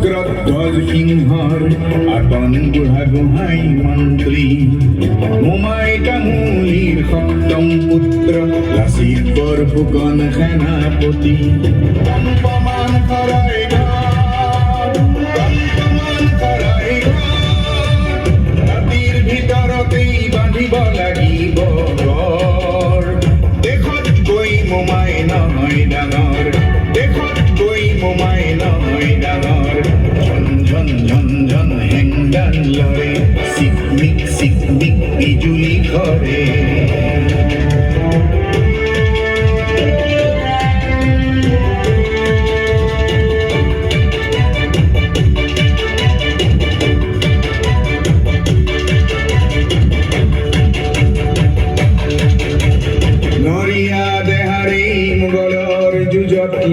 চক্ৰধ্বজ সিংহৰ আপন বুঢ়া গোহাঁই মন্ত্ৰী মোমাই তামুলীৰ সপ্তম পুত্ৰ লাচিত বৰফুকন সেনাপতি কম্পমান কৰাই ৰাতিৰ ভিতৰতেই বান্ধিব লাগিব ঘৰ দেশত গৈ মোমাই নহয় ডাঙৰ দেশত গৈ মোমাই নহয় ডাঙৰ ঝন ঝন ঝন ঝন হেংদান লৰে চিকমিক বিজুলী কৰে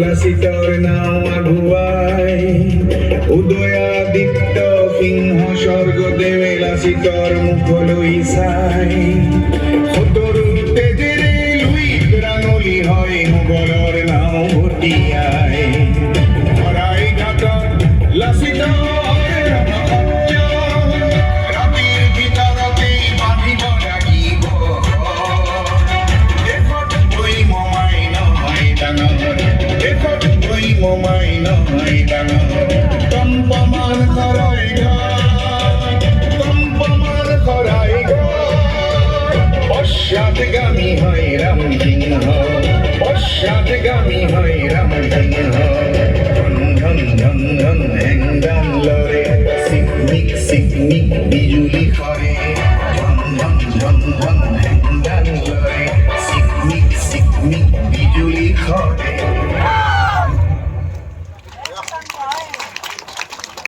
লাচিতৰ নাও আগুৱাই উদয়াদিত্য সিংহ স্বৰ্গদেৱে লাচিতৰ মুখলৈ চাই সতৰু তেজেৰে লুইত ৰাঙলী হয় মোগলৰ নাও ভটিয়াই শৰাইঘাটত লাচিতৰ ৰাতিৰ ভিতৰতেই বান্ধিব লাগিব দেশত গৈ মোমাই নহয় ডাঙৰ মোমাই নহয় ডাঙৰ কম্পমান কৰাই পশ্চাদগামী হয় ৰাম সিংহ পশ্চাদগামী হয় ৰাম সিংহ